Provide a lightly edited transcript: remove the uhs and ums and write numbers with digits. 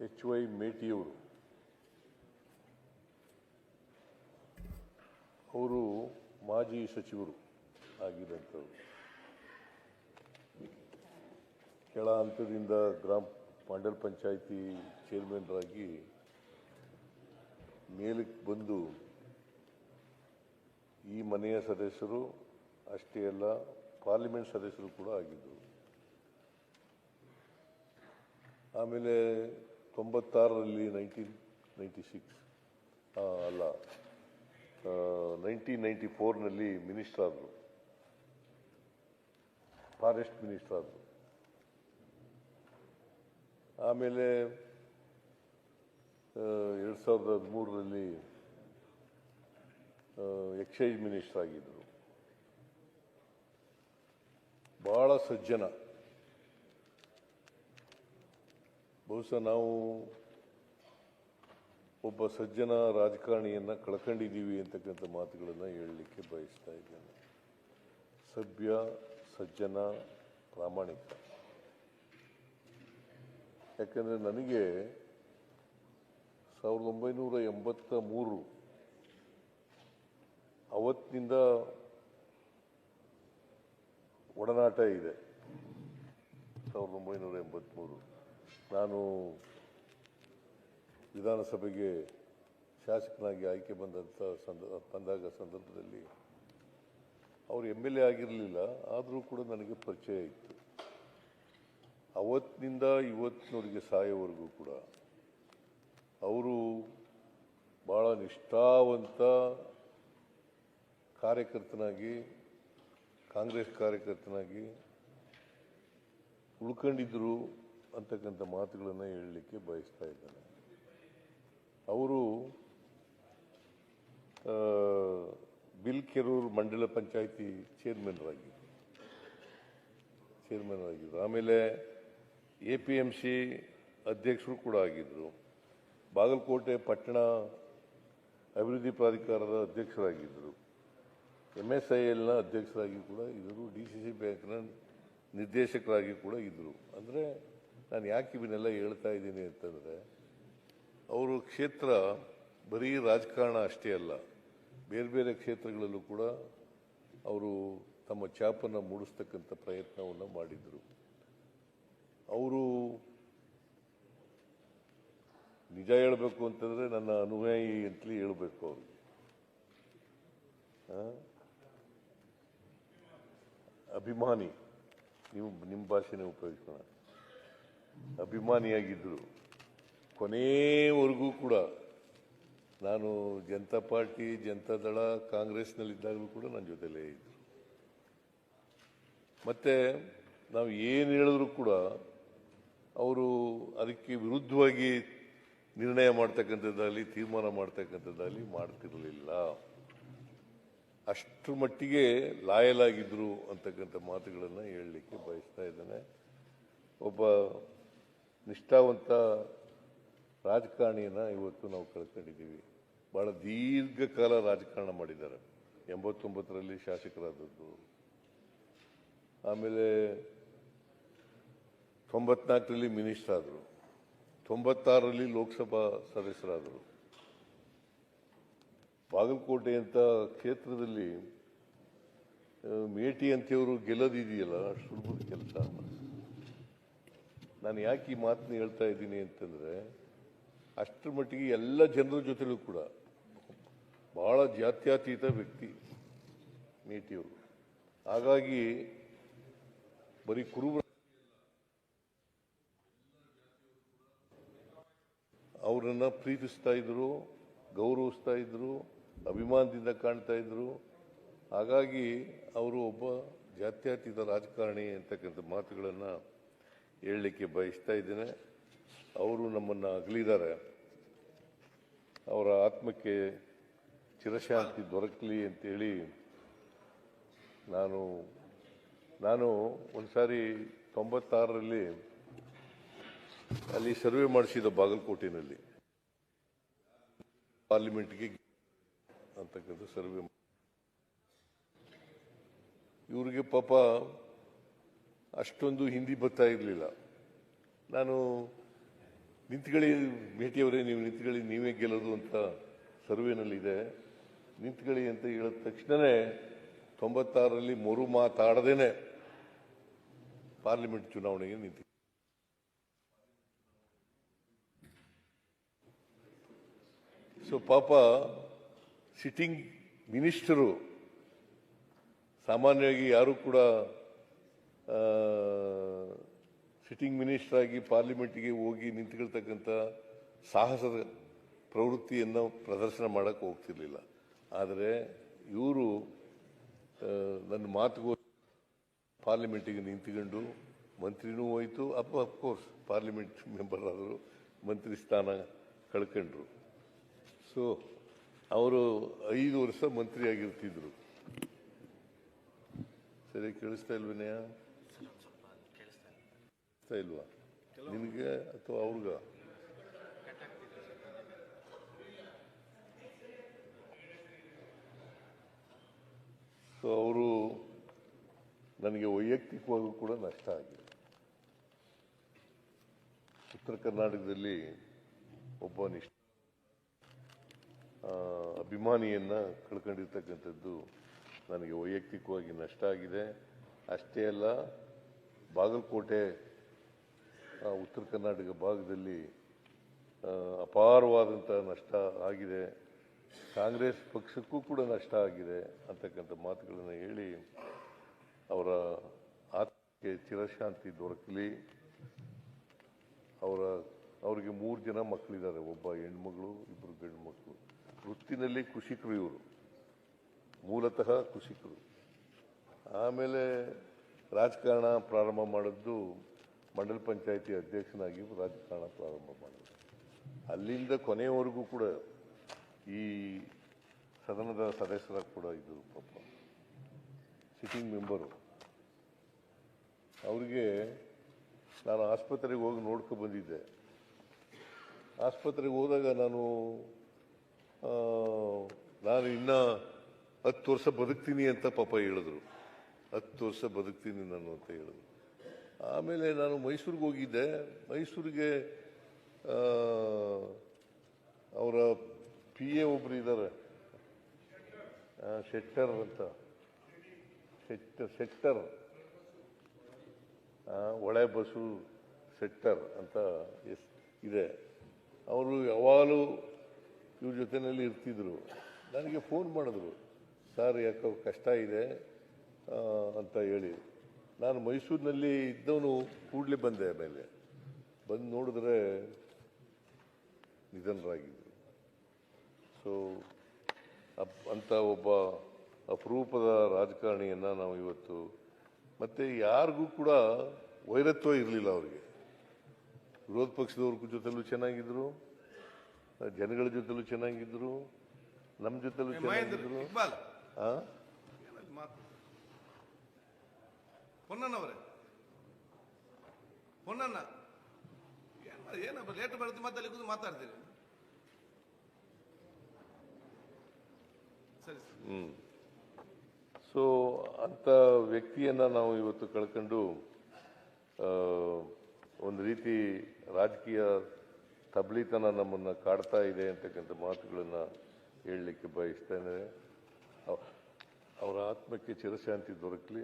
HY ಮೇಟಿಯವರು ಅವರು ಮಾಜಿ ಸಚಿವರು ಆಗಿದ್ದಂಥವ್ರು. ಕೆಳ ಹಂತದಿಂದ ಮಂಡಲ ಪಂಚಾಯಿತಿ ಚೇರ್ಮನ್ರಾಗಿ ಮೇಲಕ್ಕೆ ಬಂದು ಈ ಮನೆಯ ಸದಸ್ಯರು ಅಷ್ಟೇ ಅಲ್ಲ, ಪಾರ್ಲಿಮೆಂಟ್ ಸದಸ್ಯರು ಕೂಡ ಆಗಿದ್ದರು. ಆಮೇಲೆ 96ರಲ್ಲಿ 1994ನಲ್ಲಿ ಮಿನಿಸ್ಟರ್ ಆದರು, ಫಾರೆಸ್ಟ್ ಮಿನಿಸ್ಟರ್ ಆದರು. ಆಮೇಲೆ 2013ರಲ್ಲಿ ಎಕ್ಸೈಸ್ ಮಿನಿಸ್ಟರ್ ಆಗಿದ್ದರು. ಬಹಳ ಸಜ್ಜನ. ಬಹುಶಃ ನಾವು ಒಬ್ಬ ಸಜ್ಜನ ರಾಜಕಾರಣಿಯನ್ನು ಕಳ್ಕೊಂಡಿದ್ದೀವಿ ಅಂತಕ್ಕಂಥ ಮಾತುಗಳನ್ನು ಹೇಳಲಿಕ್ಕೆ ಬಯಸ್ತಾ ಇದ್ದೇನೆ. ಸಭ್ಯ, ಸಜ್ಜನ, ಪ್ರಾಮಾಣಿಕ. ಯಾಕಂದರೆ ನನಗೆ 1983 ಅವತ್ತಿನಿಂದ ಒಡನಾಟ ಇದೆ. 1983 ನಾನು ವಿಧಾನಸಭೆಗೆ ಶಾಸಕನಾಗಿ ಆಯ್ಕೆ ಬಂದಾಗ ಸಂದರ್ಭದಲ್ಲಿ ಅವರು MLA ಆಗಿರಲಿಲ್ಲ, ಆದರೂ ಕೂಡ ನನಗೆ ಪರಿಚಯ ಇತ್ತು. ಅವತ್ತಿನಿಂದ ಇವತ್ತಿನವರೆಗೆ ಸಾಯೋವರೆಗೂ ಕೂಡ ಅವರು ಭಾಳ ನಿಷ್ಠಾವಂತ ಕಾರ್ಯಕರ್ತನಾಗಿ, ಕಾಂಗ್ರೆಸ್ ಕಾರ್ಯಕರ್ತನಾಗಿ ಉಳ್ಕೊಂಡಿದ್ದರು ಅಂತಕ್ಕಂಥ ಮಾತುಗಳನ್ನು ಹೇಳಲಿಕ್ಕೆ ಬಯಸ್ತಾ ಇದ್ದೇನೆ. ಅವರು ಬಿಲ್ಕೆರೂರು ಮಂಡಲ ಪಂಚಾಯಿತಿ ಚೇರ್ಮನ್ ಆಗಿದ್ದರು. ಆಮೇಲೆ APMC ಅಧ್ಯಕ್ಷರು ಕೂಡ ಆಗಿದ್ದರು. ಬಾಗಲಕೋಟೆ ಪಟ್ಟಣ ಅಭಿವೃದ್ಧಿ ಪ್ರಾಧಿಕಾರದ ಅಧ್ಯಕ್ಷರಾಗಿದ್ದರು. MSILನ ಅಧ್ಯಕ್ಷರಾಗಿ ಕೂಡ ಇದ್ದರು. DCC ಬ್ಯಾಂಕ್ನ ನಿರ್ದೇಶಕರಾಗಿ ಕೂಡ ಇದ್ದರು. ಅಂದರೆ ನಾನು ಯಾಕೆ ಇವನ್ನೆಲ್ಲ ಹೇಳ್ತಾ ಇದ್ದೀನಿ ಅಂತಂದರೆ, ಅವರು ಕ್ಷೇತ್ರ ಬರೀ ರಾಜಕಾರಣ ಅಷ್ಟೇ ಅಲ್ಲ, ಬೇರೆ ಬೇರೆ ಕ್ಷೇತ್ರಗಳಲ್ಲೂ ಕೂಡ ಅವರು ತಮ್ಮ ಛಾಪನ್ನು ಮೂಡಿಸ್ತಕ್ಕಂಥ ಪ್ರಯತ್ನವನ್ನು ಮಾಡಿದರು. ಅವರು ನಿಜ ಹೇಳಬೇಕು ಅಂತಂದರೆ ನನ್ನ ಅನುಯಾಯಿ ಅಂತಲೇ ಹೇಳಬೇಕು. ಅವರು ಅಭಿಮಾನಿ, ನಿಮ್ಮ ಭಾಷೆನೇ ಉಪಯೋಗಿಸೋಣ, ಅಭಿಮಾನಿಯಾಗಿದ್ದರು. ಕೊನೆಯವರೆಗೂ ಕೂಡ ನಾನು ಜನತಾ ಪಾರ್ಟಿ, ಜನತಾದಳ, ಕಾಂಗ್ರೆಸ್ನಲ್ಲಿದ್ದಾಗಲೂ ಕೂಡ ನನ್ನ ಜೊತೆಲೇ ಇದ್ದರು. ಮತ್ತು ನಾವು ಏನು ಹೇಳಿದ್ರು ಕೂಡ ಅವರು ಅದಕ್ಕೆ ವಿರುದ್ಧವಾಗಿ ನಿರ್ಣಯ ಮಾಡ್ತಕ್ಕಂಥದ್ದಾಗಲಿ, ತೀರ್ಮಾನ ಮಾಡ್ತಕ್ಕಂಥದ್ದಾಗಲಿ ಮಾಡ್ತಿರಲಿಲ್ಲ. ಅಷ್ಟರ ಮಟ್ಟಿಗೆ ಲಾಯಲ್ ಆಗಿದ್ದರು ಅಂತಕ್ಕಂಥ ಮಾತುಗಳನ್ನು ಹೇಳಲಿಕ್ಕೆ ಬಯಸ್ತಾ ಇದ್ದೇನೆ. ಒಬ್ಬ ನಿಷ್ಠಾವಂತ ರಾಜಕಾರಣಿಯನ್ನು ಇವತ್ತು ನಾವು ಕಳ್ಕೊಂಡಿದ್ದೀವಿ. ಭಾಳ ದೀರ್ಘಕಾಲ ರಾಜಕಾರಣ ಮಾಡಿದ್ದಾರೆ. 89ರಲ್ಲಿ ಶಾಸಕರಾದದ್ದು, ಆಮೇಲೆ 94ರಲ್ಲಿ ಮಿನಿಸ್ಟರ್ ಆದರು, 96ರಲ್ಲಿ ಲೋಕಸಭಾ ಸದಸ್ಯರಾದರು. ಬಾಗಲಕೋಟೆ ಅಂತ ಕ್ಷೇತ್ರದಲ್ಲಿ ಮೇಟಿ ಅಂತೆಯವರು ಗೆಲ್ಲೋದಿದೆಯಲ್ಲ, ಸುಲಭದ ಕೆಲಸ. ನಾನು ಯಾಕೆ ಈ ಮಾತನ್ನ ಹೇಳ್ತಾ ಇದ್ದೀನಿ ಅಂತಂದರೆ, ಅಷ್ಟರ ಮಟ್ಟಿಗೆ ಎಲ್ಲ ಜನರ ಜೊತೆಲೂ ಕೂಡ ಬಹಳ ಜಾತ್ಯತೀತ ವ್ಯಕ್ತಿ ಮೇಟಿಯವರು. ಹಾಗಾಗಿ ಬರೀ ಕುರುಬ ಅವರನ್ನು ಪ್ರೀತಿಸ್ತಾ ಇದ್ರು, ಗೌರವಿಸ್ತಾ ಇದ್ರು, ಅಭಿಮಾನದಿಂದ ಕಾಣ್ತಾ ಇದ್ರು. ಹಾಗಾಗಿ ಅವರು ಒಬ್ಬ ಜಾತ್ಯತೀತ ರಾಜಕಾರಣಿ ಅಂತಕ್ಕಂಥ ಮಾತುಗಳನ್ನು ಹೇಳಲಿಕ್ಕೆ ಬಯಸ್ತಾ ಇದ್ದೇನೆ. ಅವರು ನಮ್ಮನ್ನು ಅಗಲಿದ್ದಾರೆ. ಅವರ ಆತ್ಮಕ್ಕೆ ಚಿರಶಾಂತಿ ದೊರಕಲಿ ಅಂತೇಳಿ ನಾನು ಒಂದು ಸಾರಿ 96ರಲ್ಲಿ ಅಲ್ಲಿ ಸರ್ವೆ ಮಾಡಿಸಿದ ಬಾಗಲಕೋಟೆನಲ್ಲಿ ಪಾರ್ಲಿಮೆಂಟ್ಗೆ ಅಂತಕ್ಕಂಥ ಸರ್ವೆ. ಇವರಿಗೆ ಪಾಪ ಅಷ್ಟೊಂದು ಹಿಂದಿ ಬರ್ತಾ ಇರಲಿಲ್ಲ. ನಾನು ನಿಂತ್ಕೊಳ್ಳಿ ಭೇಟಿಯವರೇ, ನೀವು ನಿಂತ್ಕೊಳ್ಳಿ, ನೀವೇ ಗೆಲ್ಲೋದು ಅಂತ ಸರ್ವೆನಲ್ಲಿದೆ. ನಿಂತ್ಕೊಳ್ಳಿ ಅಂತ ಹೇಳಿದ ತಕ್ಷಣವೇ 96ರಲ್ಲಿ ಮರು ಮಾತಾಡದೇನೆ ಪಾರ್ಲಿಮೆಂಟ್ ಚುನಾವಣೆಗೆ ನಿಂತು. ಸೊ ಪಾಪ ಸಿಟ್ಟಿಂಗ್ ಮಿನಿಸ್ಟರು, ಸಾಮಾನ್ಯವಾಗಿ ಯಾರು ಕೂಡ ಸಿಟ್ಟಿಂಗ್ ಮಿನಿಸ್ಟರ್ ಆಗಿ ಪಾರ್ಲಿಮೆಂಟ್ಗೆ ಹೋಗಿ ನಿಂತ್ಕೊಳ್ತಕ್ಕಂಥ ಸಾಹಸದ ಪ್ರವೃತ್ತಿಯನ್ನು ಪ್ರದರ್ಶನ ಮಾಡೋಕ್ಕೆ ಹೋಗ್ತಿರ್ಲಿಲ್ಲ. ಆದರೆ ಇವರು ನನ್ನ ಮಾತುಗೂ ಪಾರ್ಲಿಮೆಂಟಿಗೆ ನಿಂತ್ಕೊಂಡು ಮಂತ್ರಿನೂ ಹೋಯಿತು, ಅಫ್ಕೋರ್ಸ್ ಪಾರ್ಲಿಮೆಂಟ್ ಮೆಂಬರ್ ಆದರು, ಮಂತ್ರಿ ಸ್ಥಾನ ಕಳ್ಕೊಂಡ್ರು. ಸೊ ಅವರು 5 ವರ್ಷ ಮಂತ್ರಿ ಆಗಿರ್ತಿದ್ರು. ಸರಿ, ಕೇಳಿಸ್ತಾ ಇಲ್ವೇನೆಯ? ಕೇಳಿಸ್ತಾ ಇಲ್ವಾ ನಿನಗೆ ಅಥವಾ ಅವ್ರಿಗ? ಸೊ ಅವರು ನನಗೆ ವೈಯಕ್ತಿಕವಾಗೂ ಕೂಡ ನಷ್ಟ ಆಗಿದೆ. ಉತ್ತರ ಕರ್ನಾಟಕದಲ್ಲಿ ಒಬ್ಬ ಅಭಿಮಾನಿಯನ್ನ ಕಳ್ಕೊಂಡಿರ್ತಕ್ಕಂಥದ್ದು ನನಗೆ ವೈಯಕ್ತಿಕವಾಗಿ ನಷ್ಟ ಆಗಿದೆ. ಅಷ್ಟೇ ಅಲ್ಲ, ಬಾಗಲಕೋಟೆ ಉತ್ತರ ಕರ್ನಾಟಕ ಭಾಗದಲ್ಲಿ ಅಪಾರವಾದಂಥ ನಷ್ಟ ಆಗಿದೆ. ಕಾಂಗ್ರೆಸ್ ಪಕ್ಷಕ್ಕೂ ಕೂಡ ನಷ್ಟ ಆಗಿದೆ ಅಂತಕ್ಕಂಥ ಮಾತುಗಳನ್ನು ಹೇಳಿ ಅವರ ಆತ್ಮಕ್ಕೆ ಚಿರಶಾಂತಿ ದೊರಕಲಿ. ಅವರಿಗೆ 3 ಜನ ಮಕ್ಕಳಿದ್ದಾರೆ, ಒಬ್ಬ ಹೆಣ್ಮಗಳು, 2 ಗಂಡು ಮಕ್ಕಳು. ವೃತ್ತಿನಲ್ಲಿ ಕೃಷಿಕರು, ಇವರು ಮೂಲತಃ ಕೃಷಿಕರು. ಆಮೇಲೆ ರಾಜಕಾರಣ ಪ್ರಾರಂಭ ಮಾಡಿದ್ದು ಮಂಡಲ ಪಂಚಾಯಿತಿ ಅಧ್ಯಕ್ಷನಾಗಿ ರಾಜಕಾರಣ ಪ್ರಾರಂಭ ಮಾಡಿದ್ರು. ಅಲ್ಲಿಂದ ಕೊನೆಯವರೆಗೂ ಕೂಡ ಈ ಸದನದ ಸದಸ್ಯರ ಕೂಡ ಇದ್ದರು. ಪಾಪ ಸಿಟ್ಟಿಂಗ್ ಮೆಂಬರು. ಅವರಿಗೆ ನಾನು ಆಸ್ಪತ್ರೆಗೆ ಹೋಗಿ ನೋಡ್ಕೊ ಬಂದಿದ್ದೆ. ಆಸ್ಪತ್ರೆಗೆ ಹೋದಾಗ ನಾನು ಇನ್ನ 10 ವರ್ಷ ಬದುಕ್ತೀನಿ ಅಂತ ಪಾಪ ಹೇಳಿದ್ರು. 10 ವರ್ಷ ಬದುಕ್ತೀನಿ ನಾನು ಅಂತ ಹೇಳಿದ್ರು. ಆಮೇಲೆ ನಾನು ಮೈಸೂರಿಗೆ ಹೋಗಿದ್ದೆ. ಮೈಸೂರಿಗೆ ಅವರ PA ಒಬ್ರು ಇದ್ದಾರೆ, ಶೆಟ್ಟರ್ ಅಂತ, ಶೆಟ್ಟರ್ ಒಳೆ ಬಸು ಶೆಟ್ಟರ್ ಅಂತ ಇದೆ. ಅವರು ಯಾವಾಗಲೂ ಇವ್ರ ಜೊತೆಯಲ್ಲಿ ಇರ್ತಿದ್ರು. ನನಗೆ ಫೋನ್ ಮಾಡಿದ್ರು, ಸರ್ ಯಾಕೋ ಕಷ್ಟ ಇದೆ ಅಂತ ಹೇಳಿ. ನಾನು ಮೈಸೂರಿನಲ್ಲಿ ಇದ್ದವನು ಕೂಡಲೇ ಬಂದೆ. ಆಮೇಲೆ ಬಂದು ನೋಡಿದ್ರೆ ನಿಧನರಾಗಿದ್ದರು. ಸೊ ಅಂತ ಒಬ್ಬ ಅಪರೂಪದ ರಾಜಕಾರಣಿಯನ್ನು ನಾವು ಇವತ್ತು, ಮತ್ತೆ ಯಾರಿಗೂ ಕೂಡ ವೈರತ್ವ ಇರಲಿಲ್ಲ. ಅವರಿಗೆ ವಿರೋಧ ಪಕ್ಷದವ್ರ ಜೊತೆಲೂ ಚೆನ್ನಾಗಿದ್ರು, ಜನಗಳ ಜೊತೆಲೂ ಚೆನ್ನಾಗಿದ್ರು, ನಮ್ಮ ಜೊತೆಲೂ ಚೆನ್ನಾಗಿದ್ರು. ಪೊನ್ನಣ್ಣವರೇ, ಪೊನ್ನಣ್ಣ ಏನ ಲೇಟ್ ಬರುತ್ತೆ, ಮತ್ತೆ ಅಲ್ಲಿ ಕೂತು ಮಾತಾಡ್ತೀರಿ. ಸರಿ. ಸೊ ಅಂತ ವ್ಯಕ್ತಿಯನ್ನ ನಾವು ಇವತ್ತು ಕಳ್ಕೊಂಡು ಒಂದು ರೀತಿ ರಾಜಕೀಯ ತಬ್ಲಿತನ ನಮ್ಮನ್ನ ಕಾಡ್ತಾ ಇದೆ ಅಂತಕ್ಕಂಥ ಮಾತುಗಳನ್ನ ಹೇಳಲಿಕ್ಕೆ ಬಯಸ್ತೇನೆ. ಅವರ ಆತ್ಮಕ್ಕೆ ಚಿರಶಾಂತಿ ದೊರಕಲಿ.